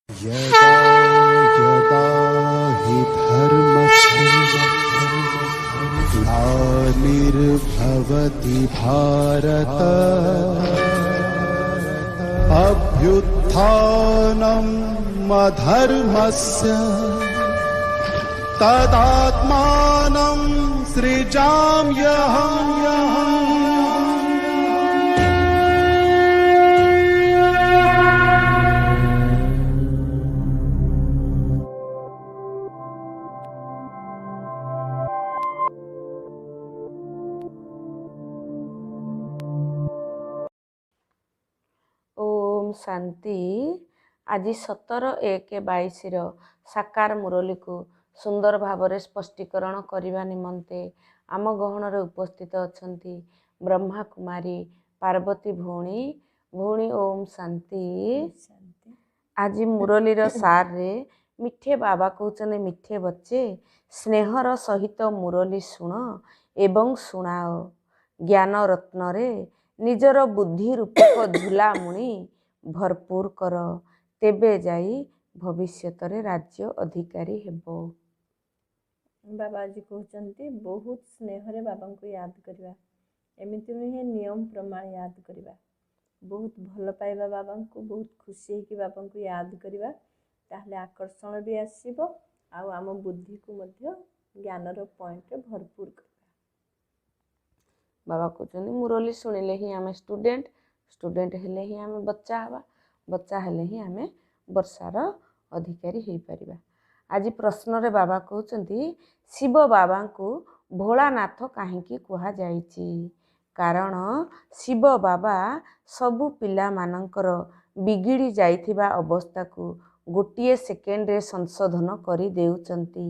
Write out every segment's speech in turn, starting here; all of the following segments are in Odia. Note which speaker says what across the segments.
Speaker 1: यदा यदा हि धर्मस्य ग्लानिर्भवति भारत अभ्युत्थानम् अधर्मस्य तदात्मानं सृजाम्यहम्।
Speaker 2: ओम शांति। आज 17/1/22 साकार मुरली को सुंदर भाव स्पष्टीकरण करने निमंते आम गहन उपस्थित अच्छा ब्रह्मा कुमारी पार्वती भौणी भौणी ओम शांति। आज मुरलीर सार रे मिठे बाबा कहते मिठे बच्चे स्नेहर सहित मुरली शुण एवं शुणाओ ज्ञान रत्न रे निजर बुद्धि रूपक झुलामुणी भरपूर कर तेबे जाई भविष्यत रे राज्य अधिकारी हेबो।
Speaker 3: बाबा जी कहते बहुत स्नेह रे बाबा को याद करवा एमती नुहे नियम प्रमाण याद करवा बहुत भल पाइबा बाबा को बहुत खुशी कि बाबा को याद करवा ताहले आकर्षण भी आसीबो आउ आम बुद्धि को मध्य ज्ञानर पॉइंट रे भरपूर करवा।
Speaker 2: बाबा कहते मुरली शुणिले ही आम स्टूडेंट स्टूडेंट हेले ही आम बच्चा हवा बच्चा हेले ही आम वर्षार अधिकारी हो पारिबा। आज प्रश्न रे बाबा कहते शिव बाबा को भोलानाथ कहीं कहा जाइछि कारण शिव बाबा सबु पिला मानकर बिगिड़ी जाइथिबा अवस्था को गोटे सेकेंड रे संशोधन करि देउचंती।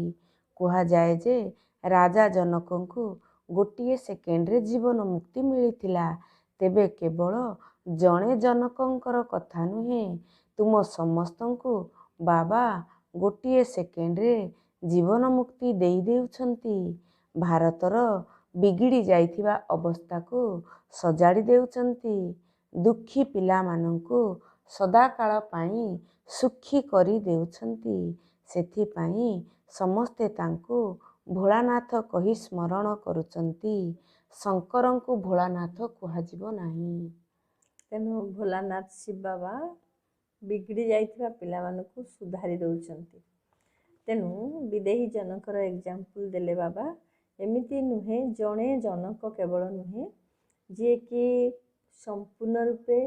Speaker 2: कहा जाए जे राजा जनक को गोटे सेकेंड रे जीवन मुक्ति मिलिथिला तेबे केवल जणे जनकंकर कथा नुहे तुम समस्त को बाबा गोटे सेकेंड रे जीवन मुक्ति देई देउछंती। भारतर बिगिड़ी जाइथिबा अवस्था को सजाड़ी देउछंती। दुखी पिला मानंकु सदाकाल पाई सुखी करी देउछंती। सेथि पाई समस्ते तांको भोलानाथ कही स्मरण करुचंती। शंकर को भोलानाथ कुहाजिबो नाही।
Speaker 3: तेणु भोलानाथ शिव बाबा बिगड़ी जाइथिबा पिला मानकु सुधारी दउचंती। तेणु विदेही जनकर एग्जाम्पल देले बाबा एमिति नुहे जणे जनक केवल नुहे जे कि संपूर्ण रूपे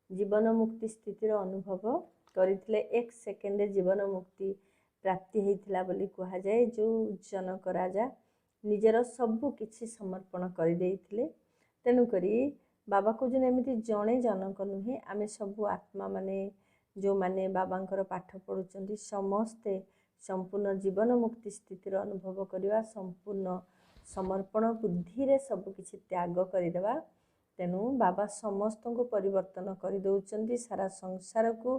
Speaker 3: जीवन मुक्ति स्थितिर अनुभव करथिले एक सेकेंड जीवन मुक्ति प्राप्ति होइथिला बोली कहा जाए। जो जनक राजा निजर सबु किछि समर्पण कर देइथिले तेणु करी बाबा को जन एमिति जणे जनक नुहे आमे सबु आत्मा माने जो माने बाबांकर पाठ पढुचंती समस्ते संपूर्ण जीवन मुक्ति स्थितिर अनुभव करवा संपूर्ण समर्पण बुद्धि रे सब किछि त्याग करदेवा। तेणु बाबा समस्त को परिवर्तन कर दउचंती सारा संसार को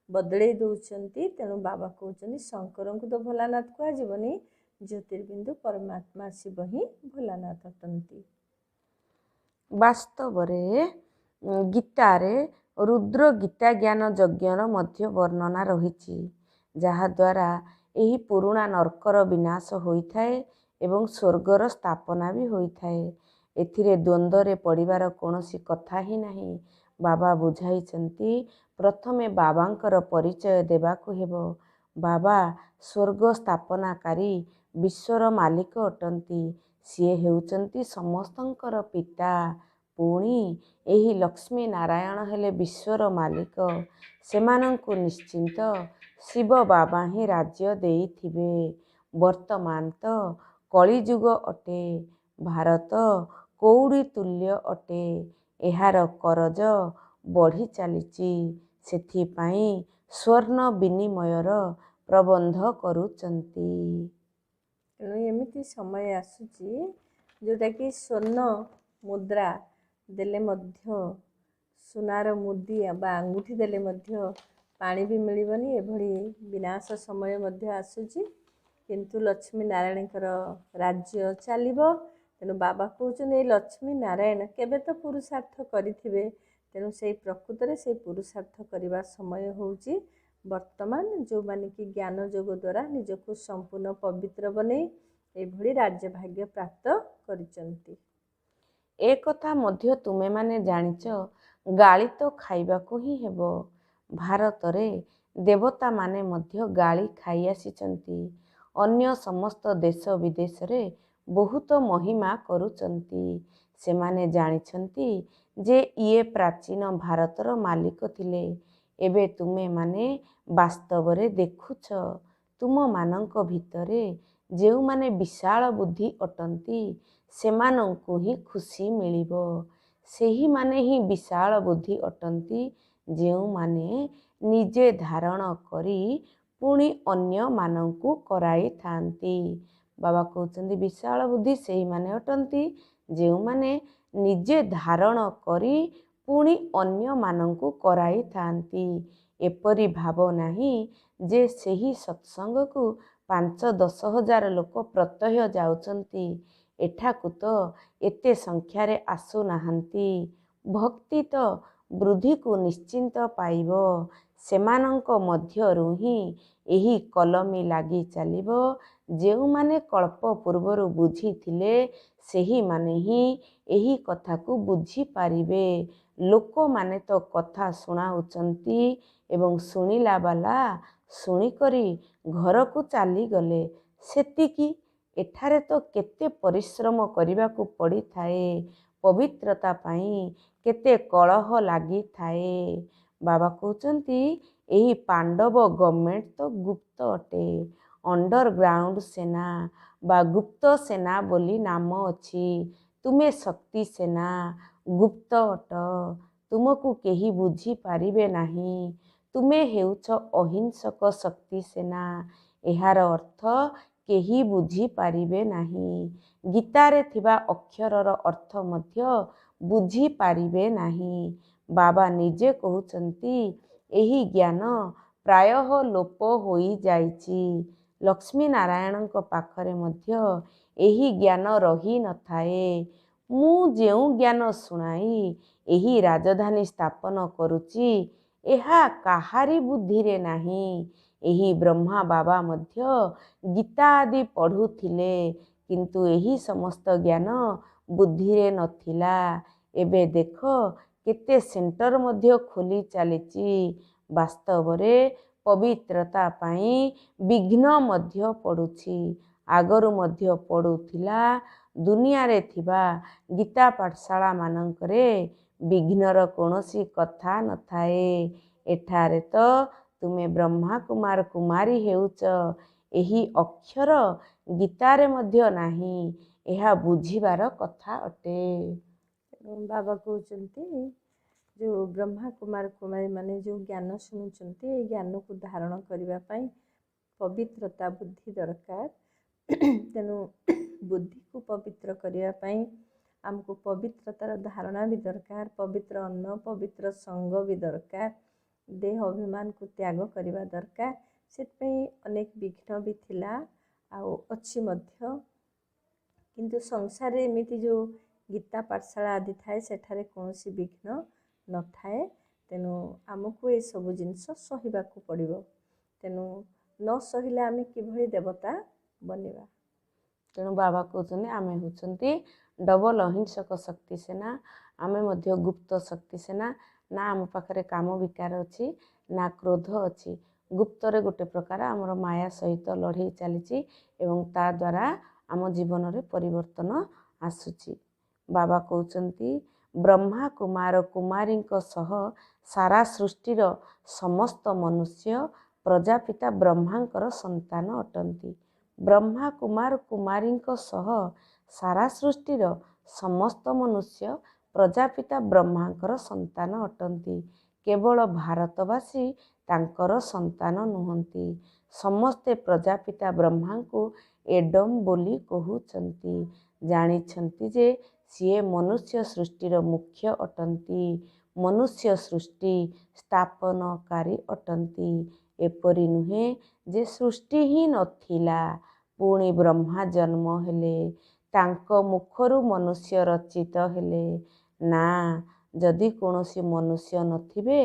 Speaker 3: बदले दउचंती। तेणु बाबा कहउचंती शंकर को तो भोलानाथ कुआ जीवनी ज्योतिर्बिंदु परमात्मा शिव ही भोलानाथ अटंती।
Speaker 2: वास्तव रे गीता रे रुद्र गीता ज्ञान यज्ञर मध्य वर्णना रहिछि जहा द्वारा एही पुराणा नरकर विनाश होइथाए एवं स्वर्गर स्थापना भी होइथाए। एथिरे द्वंद्व रे पड़िबार कोनोसी कथा ही नाही। बाबा बुझाइछंती प्रथमे बाबांकर परिचय देबाकु हेबो। बाबा स्वर्ग स्थापनाकारी विश्वर मालिक अटंती। सिए हेउचंती समस्तंकर पिता। पुणी एही लक्ष्मी नारायण हेले विश्वर मालिक। सेमानंकु निश्चिंत शिव बाबा ही राज्य देइथिबे। वर्तमान तो कलिजुग अटे। भारत कौड़ी तुल्य अटे। एहार करज बढ़ी चलीची सेथिपाई स्वर्ण विनिमयर प्रबंध करुचंती।
Speaker 3: तेणु एमिति समय आसुची जोटा कि स्वर्ण मुद्रा देले मध्य सुनार मुदी बा अंगूठी देले मध्य पानी भी मिलबनी एभली विनाश समय मध्य आसुची किंतु लक्ष्मी नारायणकर राज्य चलिबो। तेणु बाबा कहउचन लक्ष्मी नारायण केबे तो पुरुषार्थ करिथिबे तेणु से प्रकृत रे से पुरुषार्थ करवा समय होउची ବର୍ତ୍ତମାନ ଯେଉଁମାନେ କି ଜ୍ଞାନ ଯୋଗ ଦ୍ୱାରା ନିଜକୁ ସମ୍ପୂର୍ଣ୍ଣ ପବିତ୍ର ବନେଇ ଏଭଳି ରାଜ୍ୟଭାଗ୍ୟ ପ୍ରାପ୍ତ କରିଛନ୍ତି।
Speaker 2: ଏ କଥା ମଧ୍ୟ ତୁମେମାନେ ଜାଣିଛ, ଗାଳି ତ ଖାଇବାକୁ ହିଁ ହେବ। ଭାରତରେ ଦେବତାମାନେ ମଧ୍ୟ ଗାଳି ଖାଇ ଆସିଛନ୍ତି। ଅନ୍ୟ ସମସ୍ତ ଦେଶ ବିଦେଶରେ ବହୁତ ମହିମା କରୁଛନ୍ତି। ସେମାନେ ଜାଣିଛନ୍ତି ଯେ ଇଏ ପ୍ରାଚୀନ ଭାରତର ମାଲିକ ଥିଲେ। ଏବେ ତୁମେମାନେ ବାସ୍ତବରେ ଦେଖୁଛ, ତୁମମାନଙ୍କ ଭିତରେ ଯେଉଁମାନେ ବିଶାଳ ବୁଦ୍ଧି ଅଟନ୍ତି ସେମାନଙ୍କୁ ହିଁ ଖୁସି ମିଳିବ। ସେହିମାନେ ହିଁ ବିଶାଳ ବୁଦ୍ଧି ଅଟନ୍ତି ଯେଉଁମାନେ ନିଜେ ଧାରଣ କରି ପୁଣି ଅନ୍ୟମାନଙ୍କୁ କରାଇଥାନ୍ତି। ବାବା କହୁଛନ୍ତି ବିଶାଳ ବୁଦ୍ଧି ସେହିମାନେ ଅଟନ୍ତି ଯେଉଁମାନେ ନିଜେ ଧାରଣ କରି ପୁଣି ଅନ୍ୟମାନଙ୍କୁ କରାଇଥାନ୍ତି। ଏପରି ଭାବ ନାହିଁ ଯେ ସେହି ସତ୍ସଙ୍ଗକୁ 5-10 ହଜାର ଲୋକ ପ୍ରତ୍ୟହ ଯାଉଛନ୍ତି। ଏଠାକୁ ତ ଏତେ ସଂଖ୍ୟାରେ ଆସୁନାହାନ୍ତି। ଭକ୍ତି ତ ବୃଦ୍ଧିକୁ ନିଶ୍ଚିନ୍ତ ପାଇବ। ସେମାନଙ୍କ ମଧ୍ୟରୁ ହିଁ ଏହି କଲମୀ ଲାଗି ଚାଲିବ। ଯେଉଁମାନେ କଳ୍ପ ପୂର୍ବରୁ ବୁଝିଥିଲେ ସେହିମାନେ ହିଁ ଏହି କଥାକୁ ବୁଝିପାରିବେ। ଲୋକମାନେ ତ କଥା ଶୁଣାଉଛନ୍ତି ଏବଂ ଶୁଣିଲା ବାଲା ଶୁଣିକରି ଘରକୁ ଚାଲିଗଲେ, ସେତିକି। ଏଠାରେ ତ କେତେ ପରିଶ୍ରମ କରିବାକୁ ପଡ଼ିଥାଏ। ପବିତ୍ରତା ପାଇଁ କେତେ କଳହ ଲାଗିଥାଏ। ବାବା କହୁଛନ୍ତି ଏହି ପାଣ୍ଡବ ଗଭର୍ଣ୍ଣମେଣ୍ଟ ତ ଗୁପ୍ତ ଅଟେ। ଅଣ୍ଡରଗ୍ରାଉଣ୍ଡ ସେନା ବା ଗୁପ୍ତ ସେନା ବୋଲି ନାମ ଅଛି। ତୁମେ ଶକ୍ତି ସେନା, ଗୁପ୍ତ ଅଟ। ତୁମକୁ କେହି ବୁଝିପାରିବେ ନାହିଁ। ତୁମେ ହେଉଛ ଅହିଂସକ ଶକ୍ତି ସେନା। ଏହାର ଅର୍ଥ କେହି ବୁଝିପାରିବେ ନାହିଁ। ଗୀତାରେ ଥିବା ଅକ୍ଷରର ଅର୍ଥ ମଧ୍ୟ ବୁଝିପାରିବେ ନାହିଁ। ବାବା ନିଜେ କହୁଛନ୍ତି ଏହି ଜ୍ଞାନ ପ୍ରାୟଃ ଲୋପ ହୋଇଯାଇଛି। ଲକ୍ଷ୍ମୀ ନାରାୟଣଙ୍କ ପାଖରେ ମଧ୍ୟ ଏହି ଜ୍ଞାନ ରହିନଥାଏ। ମୁଁ ଯେଉଁ ଜ୍ଞାନ ଶୁଣାଇ ଏହି ରାଜଧାନୀ ସ୍ଥାପନ କରୁଛି ଏହା କାହାରି ବୁଦ୍ଧିରେ ନାହିଁ। ଏହି ବ୍ରହ୍ମା ବାବା ମଧ୍ୟ ଗୀତା ଆଦି ପଢ଼ୁଥିଲେ, କିନ୍ତୁ ଏହି ସମସ୍ତ ଜ୍ଞାନ ବୁଦ୍ଧିରେ ନଥିଲା। ଏବେ ଦେଖ କେତେ ସେଣ୍ଟର ମଧ୍ୟ ଖୋଲି ଚାଲିଛି। ବାସ୍ତବରେ ପବିତ୍ରତା ପାଇଁ ବିଘ୍ନ ମଧ୍ୟ ପଡ଼ୁଛି। ଆଗରୁ ମଧ୍ୟ ପଡ଼ୁଥିଲା। ଦୁନିଆରେ ଥିବା ଗୀତା ପାଠଶାଳା ମାନଙ୍କରେ ବିଘ୍ନର କୌଣସି କଥା ନଥାଏ। ଏଠାରେ ତ ତୁମେ ବ୍ରହ୍ମା କୁମାର କୁମାରୀ ହେଉଛ। ଏହି ଅକ୍ଷର ଗୀତାରେ ମଧ୍ୟ ନାହିଁ। ଏହା ବୁଝିବାର କଥା ଅଟେ।
Speaker 3: ବାବା କହୁଛନ୍ତି ଯେଉଁ ବ୍ରହ୍ମା କୁମାର କୁମାରୀ ମାନେ ଯେଉଁ ଜ୍ଞାନ ଶୁଣୁଛନ୍ତି ଏ ଜ୍ଞାନକୁ ଧାରଣ କରିବା ପାଇଁ ପବିତ୍ରତା ବୁଦ୍ଧି ଦରକାର। ତେଣୁ ବୁଦ୍ଧିକୁ ପବିତ୍ର କରିବା ପାଇଁ ଆମକୁ ପବିତ୍ରତାର ଧାରଣା ବି ଦରକାର। ପବିତ୍ର ଅନ୍ନ, ପବିତ୍ର ସଙ୍ଗ ବି ଦରକାର। ଦେହ ଅଭିମାନକୁ ତ୍ୟାଗ କରିବା ଦରକାର। ସେଥିପାଇଁ ଅନେକ ବିଘ୍ନ ବି ଥିଲା ଆଉ ଅଛି ମଧ୍ୟ। କିନ୍ତୁ ସଂସାରରେ ଏମିତି ଯେଉଁ ଗୀତା ପାଠଶାଳା ଆଦି ଥାଏ ସେଠାରେ କୌଣସି ବିଘ୍ନ ନଥାଏ। ତେଣୁ ଆମକୁ ଏସବୁ ଜିନିଷ ସହିବାକୁ ପଡ଼ିବ। ତେଣୁ ନ ସହିଲେ ଆମେ କିଭଳି ଦେବତା ବନିବା।
Speaker 2: ତେଣୁ ବାବା କହୁଛନ୍ତି ଆମେ ହେଉଛନ୍ତି ଡବଲ ଅହିଂସକ ଶକ୍ତି ସେନା। ଆମେ ମଧ୍ୟ ଗୁପ୍ତ ଶକ୍ତି ସେନା। ନା ଆମ ପାଖରେ କାମ ବିକାର ଅଛି, ନା କ୍ରୋଧ ଅଛି। ଗୁପ୍ତରେ ଗୋଟେ ପ୍ରକାର ଆମର ମାୟା ସହିତ ଲଢ଼େଇ ଚାଲିଛି ଏବଂ ତା ଦ୍ୱାରା ଆମ ଜୀବନରେ ପରିବର୍ତ୍ତନ ଆସୁଛି। ବାବା କହୁଛନ୍ତି ବ୍ରହ୍ମା କୁମାର କୁମାରୀଙ୍କ ସହ ସାରା ସୃଷ୍ଟିର ସମସ୍ତ ମନୁଷ୍ୟ ପ୍ରଜାପିତା ବ୍ରହ୍ମାଙ୍କର ସନ୍ତାନ ଅଟନ୍ତି। ବ୍ରହ୍ମା କୁମାର କୁମାରୀଙ୍କ ସହ ସାରା ସୃଷ୍ଟିର ସମସ୍ତ ମନୁଷ୍ୟ ପ୍ରଜାପିତା ବ୍ରହ୍ମାଙ୍କର ସନ୍ତାନ ଅଟନ୍ତି। କେବଳ ଭାରତବାସୀ ତାଙ୍କର ସନ୍ତାନ ନୁହନ୍ତି। ସମସ୍ତେ ପ୍ରଜାପିତା ବ୍ରହ୍ମାଙ୍କୁ ଏଡମ୍ ବୋଲି କହୁଛନ୍ତି। ଜାଣିଛନ୍ତି ଯେ ସିଏ ମନୁଷ୍ୟ ସୃଷ୍ଟିର ମୁଖ୍ୟ ଅଟନ୍ତି। ମନୁଷ୍ୟ ସୃଷ୍ଟି ସ୍ଥାପନକାରୀ ଅଟନ୍ତି। ଏପରି ନୁହେଁ ଯେ ସୃଷ୍ଟି ହିଁ ନଥିଲା, ପୁଣି ବ୍ରହ୍ମା ଜନ୍ମ ହେଲେ, ତାଙ୍କ ମୁଖରୁ ମନୁଷ୍ୟ ରଚିତ ହେଲେ। ନା, ଯଦି କୌଣସି ମନୁଷ୍ୟ ନଥିବେ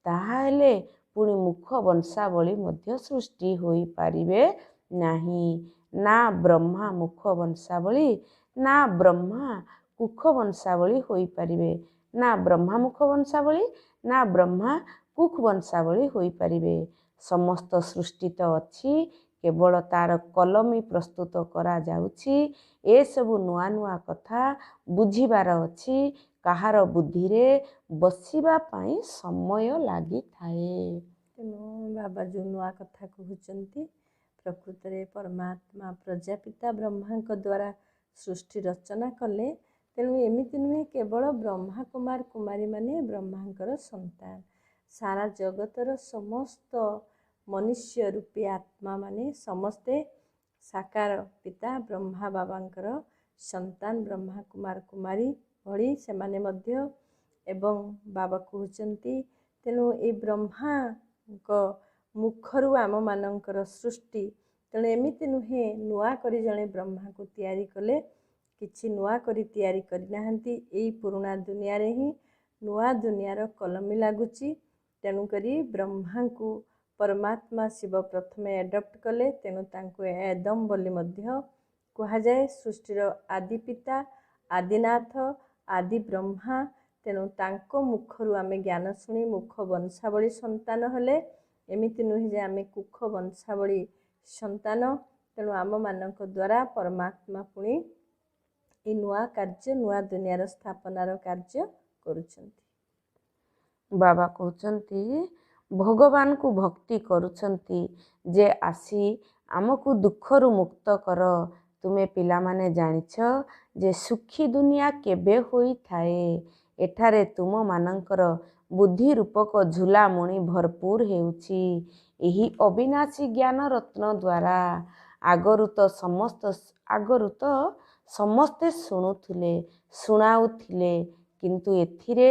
Speaker 2: ତାହେଲେ ପୁଣି ମୁଖ ବଂଶାବଳୀ ମଧ୍ୟ ସୃଷ୍ଟି ହୋଇପାରିବେ ନାହିଁ। ନା ବ୍ରହ୍ମା ମୁଖ ବଂଶାବଳୀ ନା ବ୍ରହ୍ମା କୁଖ ବଂଶାବଳୀ ହୋଇପାରିବେ। ନା ବ୍ରହ୍ମା ମୁଖ ବଂଶାବଳୀ ନା ବ୍ରହ୍ମା କୁଖ ବଂଶାବଳୀ ହୋଇପାରିବେ। ସମସ୍ତ ସୃଷ୍ଟି ତ ଅଛି, କେବଳ ତାର କଲମୀ ପ୍ରସ୍ତୁତ କରାଯାଉଛି। ଏସବୁ ନୂଆ ନୂଆ କଥା ବୁଝିବାର ଅଛି। କାହାର ବୁଦ୍ଧିରେ ବସିବା ପାଇଁ ସମୟ ଲାଗିଥାଏ।
Speaker 3: ତେଣୁ ବାବା ଯେଉଁ ନୂଆ କଥା କହୁଛନ୍ତି, ପ୍ରକୃତରେ ପରମାତ୍ମା ପ୍ରଜାପିତା ବ୍ରହ୍ମାଙ୍କ ଦ୍ୱାରା ସୃଷ୍ଟି ରଚନା କଲେ। ତେଣୁ ଏମିତି ନୁହେଁ କେବଳ ବ୍ରହ୍ମା କୁମାର କୁମାରୀମାନେ ବ୍ରହ୍ମାଙ୍କର ସନ୍ତାନ। ସାରା ଜଗତର ସମସ୍ତ ମନୁଷ୍ୟ ରୂପୀ ଆତ୍ମାମାନେ ସମସ୍ତେ ସାକାର ପିତା ବ୍ରହ୍ମା ବାବାଙ୍କର ସନ୍ତାନ, ବ୍ରହ୍ମା କୁମାର କୁମାରୀ ଭଳି ସେମାନେ ମଧ୍ୟ। ଏବଂ ବାବା କହୁଛନ୍ତି, ତେଣୁ ଏଇ ବ୍ରହ୍ମାଙ୍କ ମୁଖରୁ ଆମମାନଙ୍କର ସୃଷ୍ଟି। ତେଣୁ ଏମିତି ନୁହେଁ ନୂଆ କରି ଜଣେ ବ୍ରହ୍ମାକୁ ତିଆରି କଲେ, କିଛି ନୂଆ କରି ତିଆରି କରିନାହାନ୍ତି। ଏଇ ପୁରୁଣା ଦୁନିଆରେ ହିଁ ନୂଆ ଦୁନିଆର କଲମୀ ଲାଗୁଛି। ତେଣୁକରି ବ୍ରହ୍ମାଙ୍କୁ ପରମାତ୍ମା ଶିବ ପ୍ରଥମେ ଆଡପ୍ଟ କଲେ, ତେଣୁ ତାଙ୍କୁ ଆଦମ ବୋଲି ମଧ୍ୟ କୁହାଯାଏ। ସୃଷ୍ଟିର ଆଦି ପିତା, ଆଦିନାଥ, ଆଦି ବ୍ରହ୍ମା। ତେଣୁ ତାଙ୍କ ମୁଖରୁ ଆମେ ଜ୍ଞାନ ଶୁଣି ମୁଖ ବଂଶାବଳୀ ସନ୍ତାନ ହେଲେ। ଏମିତି ନୁହେଁ ଯେ ଆମେ କୁଖ ବଂଶାବଳୀ ସନ୍ତାନ। ତେଣୁ ଆମମାନଙ୍କ ଦ୍ୱାରା ପରମାତ୍ମା ପୁଣି ଏ ନୂଆ କାର୍ଯ୍ୟ, ନୂଆ ଦୁନିଆର ସ୍ଥାପନାର କାର୍ଯ୍ୟ କରୁଛନ୍ତି।
Speaker 2: ବାବା କହୁଛନ୍ତି, ଭଗବାନଙ୍କୁ ଭକ୍ତି କରୁଛନ୍ତି ଯେ ଆସି ଆମକୁ ଦୁଃଖରୁ ମୁକ୍ତ କର। ତୁମେ ପିଲାମାନେ ଜାଣିଛ ଯେ ସୁଖୀ ଦୁନିଆ କେବେ ହୋଇଥାଏ? ଏଠାରେ ତୁମମାନଙ୍କର ବୁଦ୍ଧି ରୂପକ ଝୁଲାମୁଣି ଭରପୁର ହେଉଛି ଏହି ଅବିନାଶୀ ଜ୍ଞାନ ରତ୍ନ ଦ୍ୱାରା। ଆଗରୁ ତ ସମସ୍ତେ ଶୁଣୁଥିଲେ, ଶୁଣାଉଥିଲେ, କିନ୍ତୁ ଏଥିରେ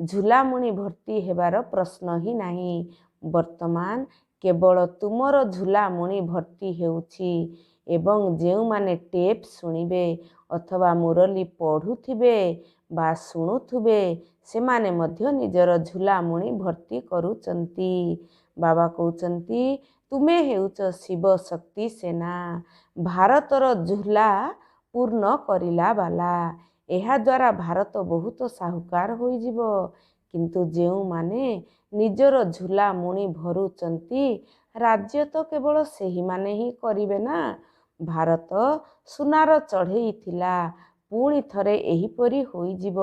Speaker 2: ଝୁଲାମୁଣି ଭର୍ତ୍ତି ହେବାର ପ୍ରଶ୍ନ ହିଁ ନାହିଁ। ବର୍ତ୍ତମାନ କେବଳ ତୁମର ଝୁଲାମୁଣି ଭର୍ତ୍ତି ହେଉଛି ଏବଂ ଯେଉଁମାନେ ଟେପ୍ ଶୁଣିବେ ଅଥବା ମୁରଲି ପଢ଼ୁଥିବେ ବା ଶୁଣୁଥିବେ, ସେମାନେ ମଧ୍ୟ ନିଜର ଝୁଲାମୁଣି ଭର୍ତ୍ତି କରୁଛନ୍ତି। ବାବା କହୁଛନ୍ତି, ତୁମେ ହେଉଛ ଶିବ ଶକ୍ତି ସେନା, ଭାରତର ଝୁଲା ପୂର୍ଣ୍ଣ କରିଲା ବାଲା। ଏହାଦ୍ୱାରା ଭାରତ ବହୁତ ସାହୁକାର ହୋଇଯିବ। କିନ୍ତୁ ଯେଉଁମାନେ ନିଜର ଝୁଲାମୁଣି ଭରୁଛନ୍ତି, ରାଜ୍ୟ ତ କେବଳ ସେହିମାନେ ହିଁ କରିବେ ନା। ଭାରତ ସୁନାର ଚଢ଼େଇ ଥିଲା, ପୁଣି ଥରେ ଏହିପରି ହୋଇଯିବ।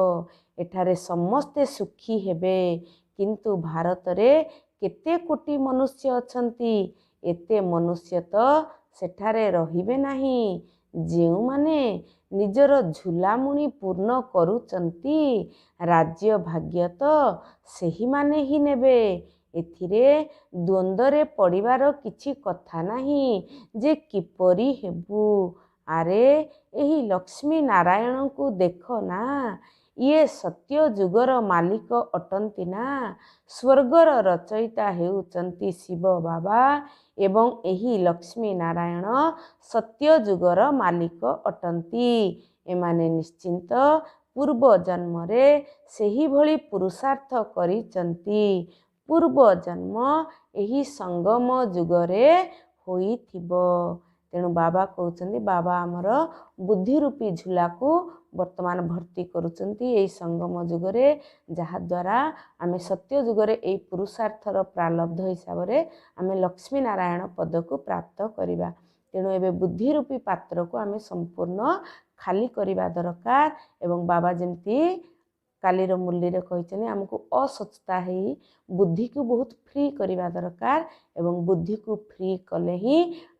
Speaker 2: ଏଠାରେ ସମସ୍ତେ ସୁଖୀ ହେବେ। କିନ୍ତୁ ଭାରତରେ କେତେ କୋଟି ମନୁଷ୍ୟ ଅଛନ୍ତି? ଏତେ ମନୁଷ୍ୟ ତ ସେଠାରେ ରହିବେ ନାହିଁ। ଯେଉଁମାନେ ନିଜର ଝୁଲାମୁଣି ପୂର୍ଣ୍ଣ କରୁଛନ୍ତି, ରାଜ୍ୟ ଭାଗ୍ୟ ତ ସେହିମାନେ ହିଁ ନେବେ। ଏଥିରେ ଦ୍ୱନ୍ଦ୍ୱରେ ପଡ଼ିବାର କିଛି କଥା ନାହିଁ ଯେ କିପରି ହେବୁ। ଆରେ ଏହି ଲକ୍ଷ୍ମୀ ନାରାୟଣଙ୍କୁ ଦେଖ ନା, ଇଏ ସତ୍ୟ ଯୁଗର ମାଲିକ ଅଟନ୍ତି ନା। ସ୍ୱର୍ଗର ରଚୟିତା ହେଉଛନ୍ତି ଶିବ ବାବା ଏବଂ ଏହି ଲକ୍ଷ୍ମୀ ନାରାୟଣ ସତ୍ୟ ଯୁଗର ମାଲିକ ଅଟନ୍ତି। ଏମାନେ ନିଶ୍ଚିନ୍ତ ପୂର୍ବ ଜନ୍ମରେ ସେହିଭଳି ପୁରୁଷାର୍ଥ କରିଛନ୍ତି। ପୂର୍ବ ଜନ୍ମ ଏହି ସଙ୍ଗମ ଯୁଗରେ ହୋଇଥିବ। ତେଣୁ ବାବା କହୁଛନ୍ତି, ବାବା ଆମର ବୁଦ୍ଧି ରୂପୀ ଝୁଲାକୁ ବର୍ତ୍ତମାନ ଭର୍ତ୍ତି କରୁଛନ୍ତି ଏହି ସଙ୍ଗମ ଯୁଗରେ, ଯାହାଦ୍ୱାରା ଆମେ ସତ୍ୟ ଯୁଗରେ ଏହି ପୁରୁଷାର୍ଥର ପ୍ରାଲବ୍ଧ ହିସାବରେ ଆମେ ଲକ୍ଷ୍ମୀ ନାରାୟଣ ପଦକୁ ପ୍ରାପ୍ତ କରିବା। ତେଣୁ ଏବେ ବୁଦ୍ଧି ରୂପୀ ପାତ୍ରକୁ ଆମେ ସମ୍ପୂର୍ଣ୍ଣ ଖାଲି କରିବା ଦରକାର। ଏବଂ ବାବା ଯେମିତି କାଲିର ମୂଲ୍ୟରେ କହିଛନ୍ତି, ଆମକୁ ଅସଚେତା ହେଇ ବୁଦ୍ଧିକୁ ବହୁତ ଫ୍ରି କରିବା ଦରକାର। ଏବଂ ବୁଦ୍ଧିକୁ ଫ୍ରି କଲେ ହିଁ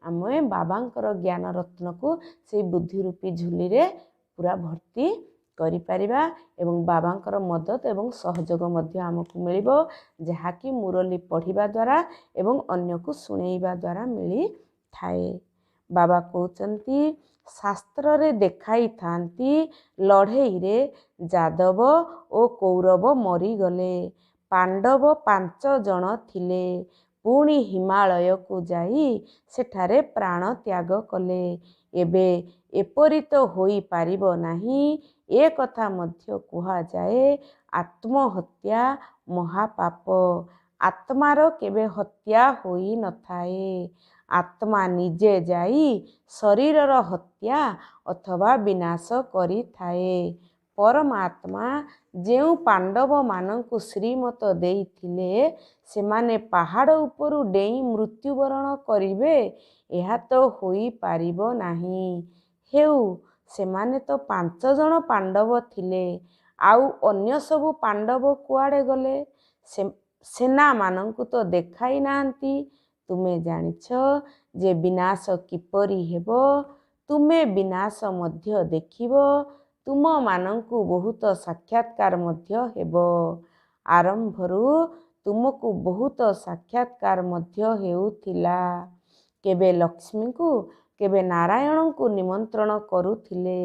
Speaker 2: ଆମେ ବାବାଙ୍କର ଜ୍ଞାନ ରତ୍ନକୁ ସେଇ ବୁଦ୍ଧି ରୂପୀ ଝୁଲିରେ ପୁରା ଭର୍ତ୍ତି କରିପାରିବା। ଏବଂ ବାବାଙ୍କର ମଦତ ଏବଂ ସହଯୋଗ ମଧ୍ୟ ଆମକୁ ମିଳିବ, ଯାହାକି ମୁରଲି ପଢ଼ିବା ଦ୍ୱାରା ଏବଂ ଅନ୍ୟକୁ ଶୁଣେଇବା ଦ୍ୱାରା ମିଳିଥାଏ। ବାବା କହୁଛନ୍ତି, ଶାସ୍ତ୍ରରେ ଦେଖାଇଥାନ୍ତି ଲଢ଼େଇରେ ଯାଦବ ଓ କୌରବ ମରିଗଲେ। ପାଣ୍ଡବ 5 ଜଣ ଥିଲେ, ପୁଣି ହିମାଳୟକୁ ଯାଇ ସେଠାରେ ପ୍ରାଣ ତ୍ୟାଗ କଲେ। ଏବେ ଏପରି ତ ହୋଇପାରିବ ନାହିଁ। ଏ କଥା ମଧ୍ୟ କୁହାଯାଏ, ଆତ୍ମହତ୍ୟା ମହାପାପ। ଆତ୍ମାର କେବେ ହତ୍ୟା ହୋଇ ନଥାଏ। ଆତ୍ମା ନିଜେ ଯାଇ ଶରୀରର ହତ୍ୟା ଅଥବା ବିନାଶ କରିଥାଏ। ପରମାତ୍ମା ଯେଉଁ ପାଣ୍ଡବମାନଙ୍କୁ ଶ୍ରୀମତ ଦେଇଥିଲେ ସେମାନେ ପାହାଡ଼ ଉପରୁ ଡେଇଁ ମୃତ୍ୟୁବରଣ କରିବେ, ଏହା ତ ହୋଇପାରିବ ନାହିଁ। ହେଉ, ସେମାନେ ତ 5 ଜଣ ପାଣ୍ଡବ ଥିଲେ, ଆଉ ଅନ୍ୟ ସବୁ ପାଣ୍ଡବ କୁଆଡ଼େ ଗଲେ? ସେନାମାନଙ୍କୁ ତ ଦେଖାଇ ନାହାନ୍ତି। ତୁମେ ଜାଣିଛ ଯେ ବିନାଶ କିପରି ହେବ। ତୁମେ ବିନାଶ ମଧ୍ୟ ଦେଖିବ। ତୁମମାନଙ୍କୁ ବହୁତ ସାକ୍ଷାତକାର ମଧ୍ୟ ହେବ। ଆରମ୍ଭରୁ ତୁମକୁ ବହୁତ ସାକ୍ଷାତକାର ମଧ୍ୟ ହେଉଥିଲା। କେବେ ଲକ୍ଷ୍ମୀଙ୍କୁ, କେବେ ନାରାୟଣଙ୍କୁ ନିମନ୍ତ୍ରଣ କରୁଥିଲେ।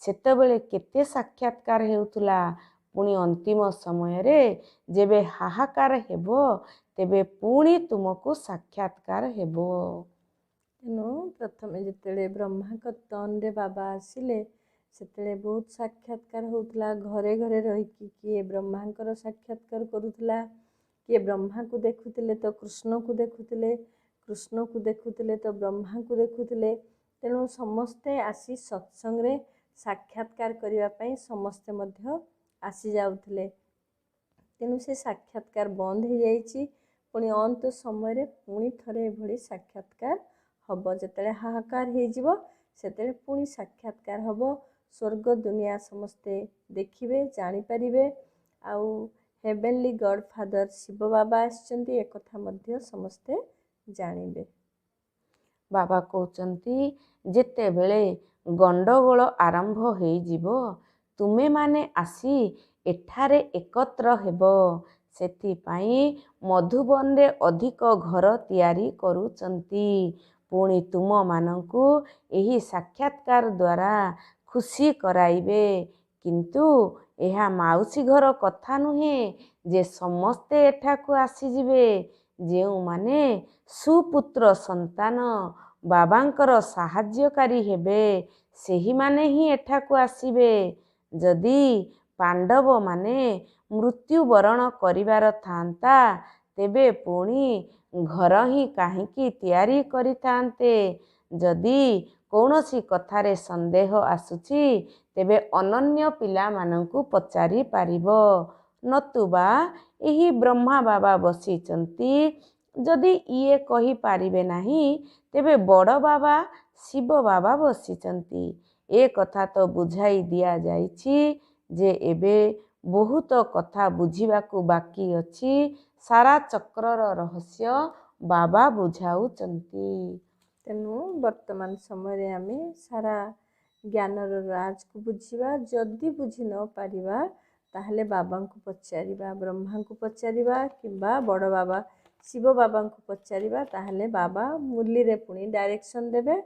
Speaker 2: ସେତେବେଳେ କେତେ ସାକ୍ଷାତକାର ହେଉଥିଲା। ପୁଣି ଅନ୍ତିମ ସମୟରେ ଯେବେ ହାହାକାର ହେବ, ତେବେ ପୁଣି ତୁମକୁ ସାକ୍ଷାତକାର ହେବ।
Speaker 3: ତେଣୁ ପ୍ରଥମେ ଯେତେବେଳେ ବ୍ରହ୍ମାଙ୍କ ତନରେ ବାବା ଆସିଲେ, ସେତେବେଳେ ବହୁତ ସାକ୍ଷାତକାର ହେଉଥିଲା। ଘରେ ଘରେ ରହିକି କିଏ ବ୍ରହ୍ମାଙ୍କର ସାକ୍ଷାତକାର କରୁଥିଲା, କିଏ ବ୍ରହ୍ମାକୁ ଦେଖୁଥିଲେ ତ କୃଷ୍ଣକୁ ଦେଖୁଥିଲେ, କୃଷ୍ଣକୁ ଦେଖୁଥିଲେ ତ ବ୍ରହ୍ମାକୁ ଦେଖୁଥିଲେ। ତେଣୁ ସମସ୍ତେ ଆସି ସତ୍ସଙ୍ଗରେ ସାକ୍ଷାତକାର କରିବା ପାଇଁ ସମସ୍ତେ ମଧ୍ୟ ଆସିଯାଉଥିଲେ। ତେଣୁ ସେ ସାକ୍ଷାତକାର ବନ୍ଦ ହେଇଯାଇଛି। ପୁଣି ଅନ୍ତ ସମୟରେ ପୁଣି ଥରେ ଏଭଳି ସାକ୍ଷାତକାର ହେବ। ଯେତେବେଳେ ହାହାକାର ହେଇଯିବ, ସେତେବେଳେ ପୁଣି ସାକ୍ଷାତକାର ହେବ। ସ୍ୱର୍ଗ ଦୁନିଆ ସମସ୍ତେ ଦେଖିବେ, ଜାଣିପାରିବେ। ଆଉ ହେଭେନଲି ଗଡ୍ ଫାଦର ଶିବ ବାବା ଆସିଛନ୍ତି, ଏକଥା ମଧ୍ୟ ସମସ୍ତେ ଜାଣିବେ।
Speaker 2: ବାବା କହୁଛନ୍ତି, ଯେତେବେଳେ ଗଣ୍ଡଗୋଳ ଆରମ୍ଭ ହେଇଯିବ, ତୁମେମାନେ ଆସି ଏଠାରେ ଏକତ୍ର ହେବ। ସେଥିପାଇଁ ମଧୁବନରେ ଅଧିକ ଘର ତିଆରି କରୁଛନ୍ତି। ପୁଣି ତୁମମାନଙ୍କୁ ଏହି ସାକ୍ଷାତକାର ଦ୍ୱାରା ଖୁସି କରାଇବେ। କିନ୍ତୁ ଏହା ମାଉସୀ ଘର କଥା ନୁହେଁ ଯେ ସମସ୍ତେ ଏଠାକୁ ଆସିଯିବେ। ଯେଉଁମାନେ ସୁପୁତ୍ର ସନ୍ତାନ, ବାବାଙ୍କର ସାହାଯ୍ୟକାରୀ ହେବେ, ସେହିମାନେ ହିଁ ଏଠାକୁ ଆସିବେ। ଯଦି ପାଣ୍ଡବମାନେ ମୃତ୍ୟୁବରଣ କରିବାର ଥାନ୍ତା, ତେବେ ପୁଣି ଘର ହିଁ କାହିଁକି ତିଆରି କରିଥାନ୍ତେ? ଯଦି କୌଣସି କଥାରେ ସନ୍ଦେହ ଆସୁଛି, ତେବେ ଅନନ୍ୟ ପିଲାମାନଙ୍କୁ ପଚାରି ପାରିବ। ନତୁବା ଏହି ବ୍ରହ୍ମା ବାବା ବସିଛନ୍ତି। ଯଦି ଇଏ କହିପାରିବେ ନାହିଁ, ତେବେ ବଡ଼ ବାବା ଶିବ ବାବା ବସିଛନ୍ତି। ଏ କଥା ତ ବୁଝାଇ ଦିଆଯାଇଛି ଯେ ଏବେ ବହୁତ କଥା ବୁଝିବାକୁ ବାକି ଅଛି। ସାରା ଚକ୍ରର ରହସ୍ୟ ବାବା ବୁଝାଉଛନ୍ତି।
Speaker 3: ତେଣୁ ବର୍ତ୍ତମାନ ସମୟରେ ଆମେ ସାରା ଜ୍ଞାନର ରାଜକୁ ବୁଝିବା। ଯଦି ବୁଝି ନ ପାରିବା, ତାହେଲେ ବାବାଙ୍କୁ ପଚାରିବା, ବ୍ରହ୍ମାଙ୍କୁ ପଚାରିବା କିମ୍ବା ବଡ଼ ବାବା ଶିବ ବାବାଙ୍କୁ ପଚାରିବା। ତାହେଲେ ବାବା ମୁରଲିରେ ପୁଣି ଡାଇରେକ୍ସନ୍ ଦେବେ।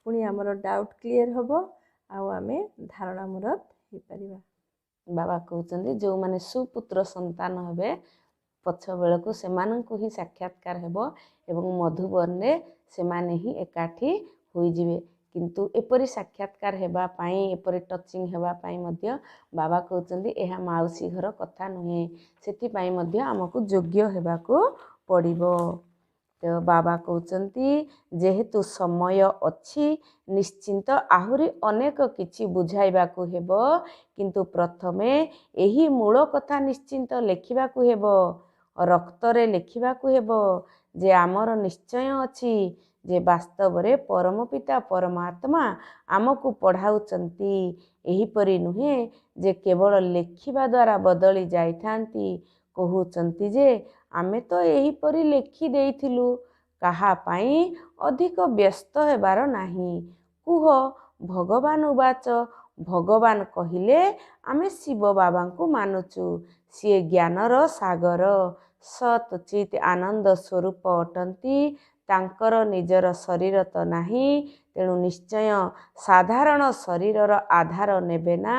Speaker 3: ପୁଣି ଆମର ଡାଉଟ୍ କ୍ଲିଅର୍ ହେବ, ଆଉ ଆମେ ଧାରଣା ମୂରତ ହେଇପାରିବା।
Speaker 2: ବାବା କହୁଛନ୍ତି, ଯେଉଁମାନେ ସୁପୁତ୍ର ସନ୍ତାନ ହେବେ, ପଛ ବେଳକୁ ସେମାନଙ୍କୁ ହିଁ ସାକ୍ଷାତକାର ହେବ ଏବଂ ମଧୁବନରେ ସେମାନେ ହିଁ ଏକାଠି ହୋଇଯିବେ। କିନ୍ତୁ ଏପରି ସାକ୍ଷାତକାର ହେବା ପାଇଁ, ଏପରି ଟଚିଂ ହେବା ପାଇଁ ମଧ୍ୟ ବାବା କହୁଛନ୍ତି ଏହା ମାଉସୀ ଘର କଥା ନୁହେଁ। ସେଥିପାଇଁ ମଧ୍ୟ ଆମକୁ ଯୋଗ୍ୟ ହେବାକୁ ପଡ଼ିବ। ତ ବାବା କହୁଛନ୍ତି, ଯେହେତୁ ସମୟ ଅଛି, ନିଶ୍ଚିନ୍ତ ଆହୁରି ଅନେକ କିଛି ବୁଝାଇବାକୁ ହେବ। କିନ୍ତୁ ପ୍ରଥମେ ଏହି ମୂଳ କଥା ନିଶ୍ଚିନ୍ତ ଲେଖିବାକୁ ହେବ, ରକ୍ତରେ ଲେଖିବାକୁ ହେବ ଯେ ଆମର ନିଶ୍ଚୟ ଅଛି ଯେ ବାସ୍ତବରେ ପରମ ପିତା ପରମାତ୍ମା ଆମକୁ ପଢ଼ାଉଛନ୍ତି। ଏହିପରି ନୁହେଁ ଯେ କେବଳ ଲେଖିବା ଦ୍ୱାରା ବଦଳି ଯାଇଥାନ୍ତି। କହୁଛନ୍ତି ଯେ ଆମେ ତ ଏହିପରି ଲେଖି ଦେଇଥିଲୁ, କାହା ପାଇଁ ଅଧିକ ବ୍ୟସ୍ତ ହେବାର ନାହିଁ। କୁହ, ଭଗବାନ ଉବାଚ, ଭଗବାନ କହିଲେ ଆମେ ଶିବ ବାବାଙ୍କୁ ମାନୁଛୁ। ସିଏ ଜ୍ଞାନର ସାଗର, ସତ୍ ଚିତ୍ ଆନନ୍ଦ ସ୍ୱରୂପ ଅଟନ୍ତି। ତାଙ୍କର ନିଜର ଶରୀର ତ ନାହିଁ। ତେଣୁ ନିଶ୍ଚୟ ସାଧାରଣ ଶରୀରର ଆଧାର ନେବେ ନା।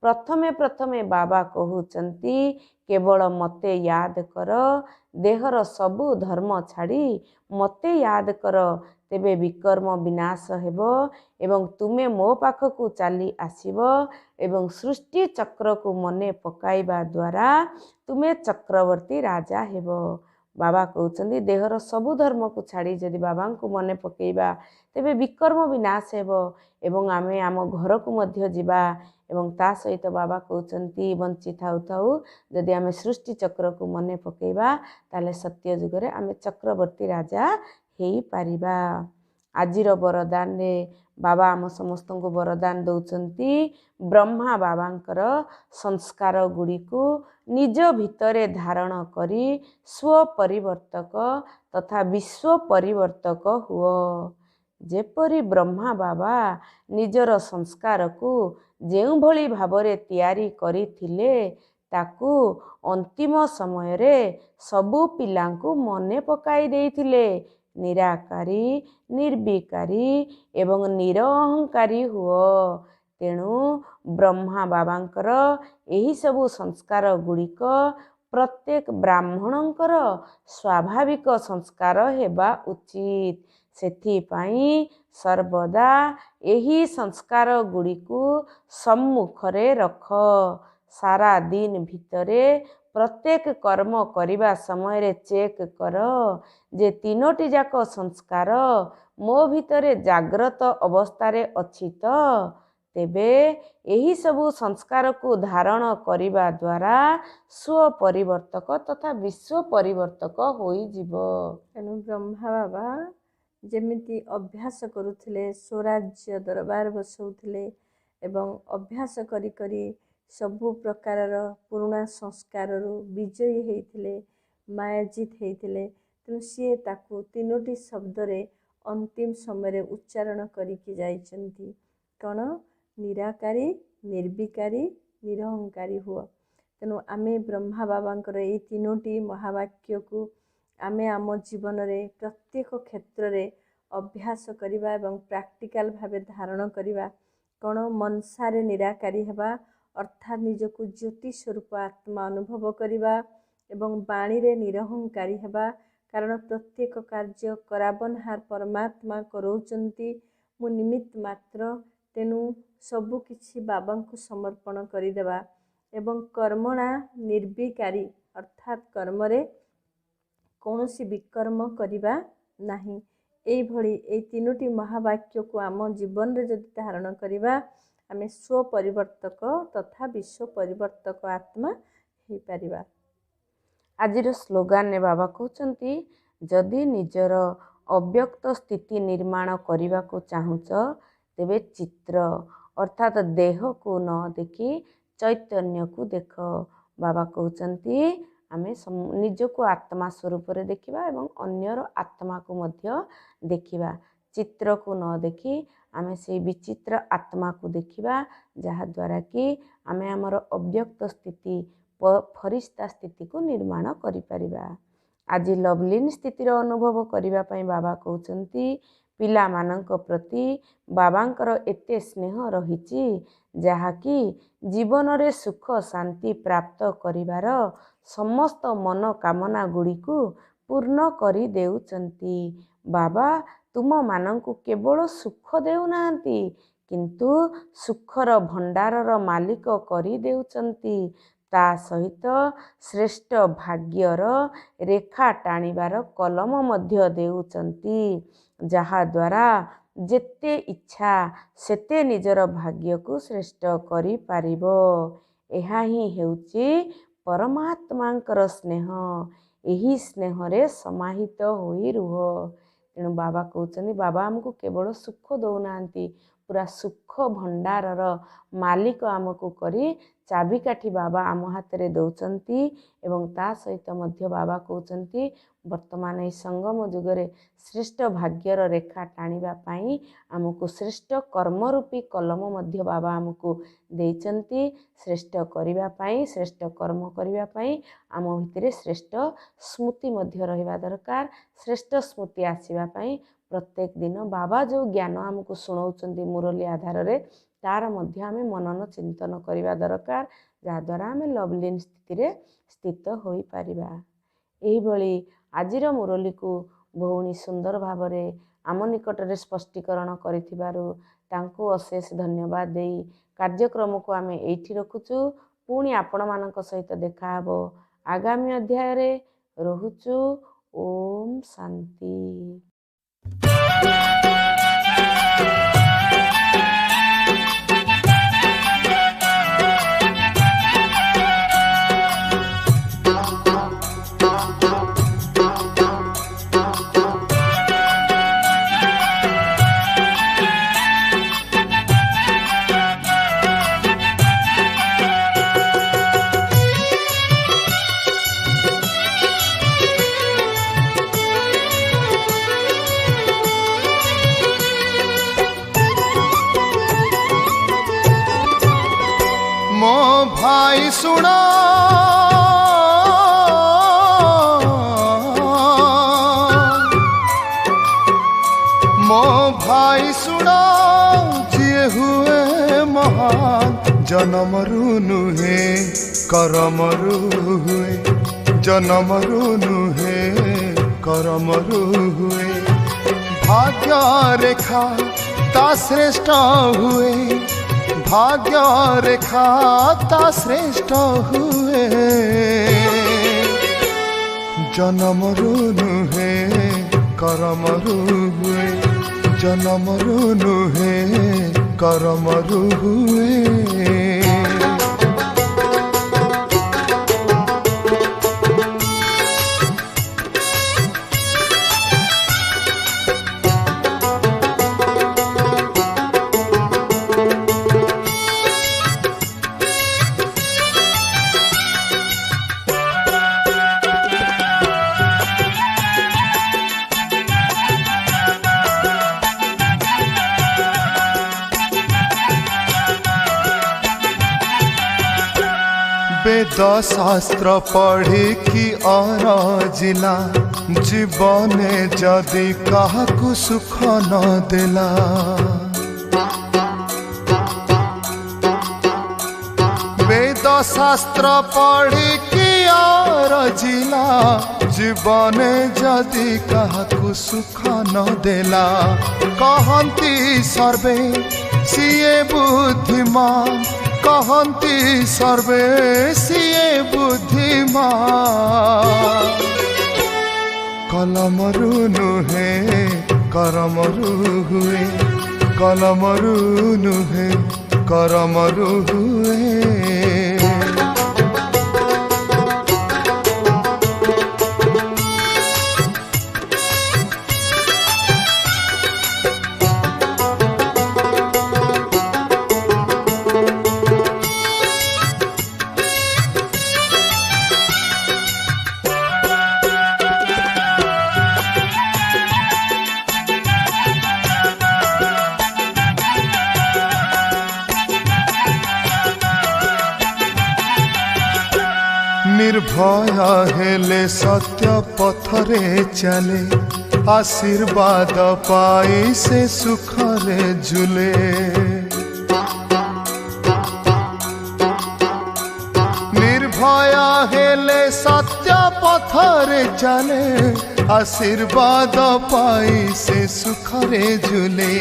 Speaker 2: ପ୍ରଥମେ ବାବା କହୁଛନ୍ତି, କେବଳ ମୋତେ ୟାଦ କର। ଦେହର ସବୁ ଧର୍ମ ଛାଡ଼ି ମୋତେ ୟାଦ କର, ତେବେ ବିକର୍ମ ବିନାଶ ହେବ ଏବଂ ତୁମେ ମୋ ପାଖକୁ ଚାଲି ଆସିବ ଏବଂ ସୃଷ୍ଟି ଚକ୍ରକୁ ମନେ ପକାଇବା ଦ୍ୱାରା ତୁମେ ଚକ୍ରବର୍ତ୍ତୀ ରାଜା ହେବ। बाबा कहउछन्ति देहर सबु धर्म को छाड़ी जदि बाबा को मने पकेइबा तेबे विकर्म विनाश हेबो एवं आमे आम घर को मध्य जिबा एवं ता सहित बाबा कहउछन्ति बंची थाउ थाउ जदि आमे सृष्टि चक्र को मने पकेइबा ताले सत्य जुगरे आमे चक्रवर्ती राजा हेई पारिबा। आजिर वरदान रे बाबा आम समस्त को वरदान दौचन्ति ब्रह्मा बाबांकर संस्कार गुड़ी को निज भितरे धारण करी स्व परिवर्तक तथा विश्व परिवर्तक हुओ। जेपरि ब्रह्मा बाबा निजर संस्कार को जेउ भली भावरे तैयारी करिथिले ताकू अंतिम समय रे सबु पिलांकु मने पकाई देइथिले निराकारी निर्विकारी एवं निरअहंकारी हुओ। तेणु ब्रह्मा बाबांकर एही सबु संस्कार गुड़िक प्रत्येक ब्राह्मणंकर स्वाभाविक संस्कार हेबा उचित। सेथिपाई सर्वदा एही संस्कार गुड़िकु सम्मुखरे रख। सारा दिन भितरे प्रत्येक कर्म करिबा समय रे चेक कर जे तीनोटी जाक संस्कार मो भितरे जाग्रत अवस्थारे अछि त तेबे एही सबु संस्कार को धारण करिबा द्वारा स्व परिवर्तक तथा विश्व परिवर्तक होई जिवो।
Speaker 3: तेणु ब्रह्मा बाबा जेमिति अभ्यास करुथिले स्वराज्य दरबार बसौथिले एवं अभ्यास करी करी सबु प्रकारर पुरुणा संस्काररू विजयी हेइथिले मायाजित हेइथिले। तेणु सीए ताकू तीनोटी शब्दरे अंतिम समय उच्चारण करिकी जाइछन्ति कण निराकारी निर्विकारी निरहंकारी हुआ। तेणु आमे ब्रह्मा बाबांकर एई तीनोटी महावाक्य को आमे आम जीवन रे प्रत्येक क्षेत्र रे अभ्यास करिबा एवं प्रैक्टिकल भावे धारण करिबा कण मनसारे निराकारी हेबा अर्थात निजको ज्योति स्वरूप आत्मा अनुभव करिबा एवं बाणी रे निरहंकारी हेबा कारण प्रत्येक कार्य कराबनहार परमात्मा करौचन्ति मु निमित्त मात्र। तेणु सबु किछि बाबांकु समर्पण करिदेबा एवं कर्मणा निर्विकारी अर्थात कर्मरे कौनसी विकर्म करिबा नाही। एई भली एई तीनोटी महावाक्य को आम जीवन रे जदि धारण करिबा आमे स्व परिवर्तक तथा विश्व परिवर्तक आत्मा हेई पारिबा।
Speaker 2: आजिर स्लोगान ने बाबा कहउछन्ति जदि निजर अव्यक्त स्थिति निर्माण करिबा को चाहुच तेबे चित्र अर्थात देह को न देखि चैतन्य को देख। बाबा कहउछन्ति आमे निजको आत्मा स्वरूप रे देखिबा एवं अन्यर आत्मा को मध्य देखिबा। चित्र को न देखि आमे से विचित्र आत्मा को देखिबा जहा द्वारा कि आमे हमर अव्यक्त स्थिति फरिश्ता स्थिति को निर्माण करि परिबा। आज लवलीन स्थितिर अनुभव करिबा पई बाबा कहउछन्ति पिला मानक प्रति बाबांकर एते स्नेह रहिछि जहा कि जीवन रे सुख शांति प्राप्त करिबार समस्त मन कामना गुड़ी को पूर्ण करि देउचन्ति। बाबा तुम मानंकु केवल सुख देउनाहांती किंतु सुखर भंडारर मालिक करि देउचन्ति। ता सहित श्रेष्ठ भाग्यर रेखा टाणिबार कलम मध्य देउचन्ति जहा द्वारा जेते इच्छा सेते निजर भाग्य को श्रेष्ठ करि पारिबो। एहा ही हेउची परमात्मांकर स्नेह। एही स्नेह रे समाहित होई रुह। तेणु बाबा कहउछन्ति बाबा हमको केवल सुख दौनाहांती पूरा सुख भंडारर मालिक आमको करी चाबिकाठी बाबा आम हाथ रे दौचन्ति एवं ता सहित मध्य बाबा कहउछन्ति वर्तमान ए संगम जुगरे श्रेष्ठ भाग्यर रेखा टाणिबा पाई आमको श्रेष्ठ कर्म रूपी कलम मध्य बाबा आमको देइचन्ति। श्रेष्ठ करिबा पाई श्रेष्ठ कर्म करिबा पाई आम भितरे श्रेष्ठ स्मृति मध्य रहिबा दरकार। श्रेष्ठ स्मृति आसीबा पाई प्रत्येक दिन बाबा जो ज्ञान आमको सुनाउचन्ति मुरली आधार रे तार मध्य आमे मनन चिंतन करिबा दरकार जहा द्वारा आमे लवलीन स्थिति रे स्थित होई पारिबा। एही भली आजिर मुरली को भौणी सुंदर भावरे आम निकट रे स्पष्टीकरण करिथिबारु तांको अशेष धन्यवाद देई कार्यक्रम को आमे एठी रखुचु। पुणी आपण मानक सहित देखा हबो आगामी अध्याय रे। ରହୁଛୁ। ଓମ୍ ଶାନ୍ତି।
Speaker 1: ମୋ ଭାଇ ଶୁଣ, ମୋ ଭାଇ ଶୁଣ, ଯିଏ ହୁଏ ମହାନ ଜନମରୁ ନୁହେଁ କରମରୁ ହୁଏ, ଜନମରୁ ନୁହେଁ କରମରୁ ହୁଏ। ଭାଗ୍ୟ ରେଖା ତା ଶ୍ରେଷ୍ଠ ହୁଏ, भाग्य रेखा ता श्रेष्ठ हुए, जन्मरु नुहे करमरु हुए, जन्मरु नुहे करमरु हुए। वेद शास्त्र पढ़ी कि अरजिला, जीवने जदि काहाकु सुख न देला। वेद शास्त्र पढ़ी कि अरजिला, जीवने जदि काहाकु सुख न देला। कहंती सर्वे सिए बुद्धिमान, कहंती सर्वे सिए बुद्धिमान। कलमरु नुहे करमरु हुए, कलमरु नुहे करमरु हुए। निर्भय हेले सत्य पथरे चले, आशीर्वाद पाई से सुखरे झूले। निर्भय हेले सत्य पथरे चले, आशीर्वाद पाई से सुखरे झूले।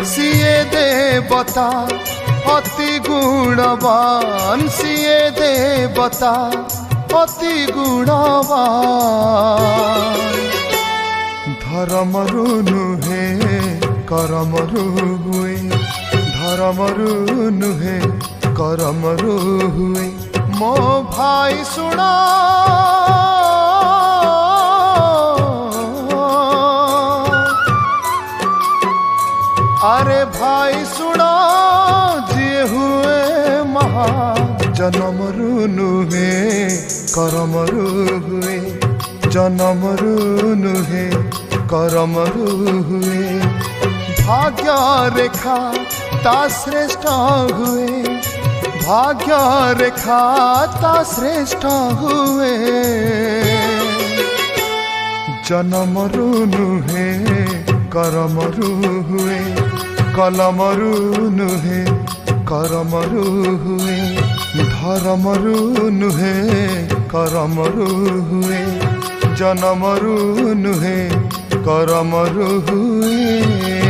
Speaker 1: सिए देवता अति गुणवान, सिए देवता अति गुणवान। धर्मरु नुहे करमरु हुए, धर्मरु नुहे करमरु हुए। मो भाई सुना, अरे भाई सुना, जिए हुए महान जन्मरु नुहे करमरु हुए, जन्मरु नुहे करमरु हुए। भाग्य रेखा ता श्रेष्ठ हुए, भाग्य रेखा ता श्रेष्ठ हुए। जन्मरु नुहे करमरु हुए, कलमरु नुहे करमरु हुए। धर्मरु नुहे करमरु हुए, जन्मरु नुहे करमरु हुए।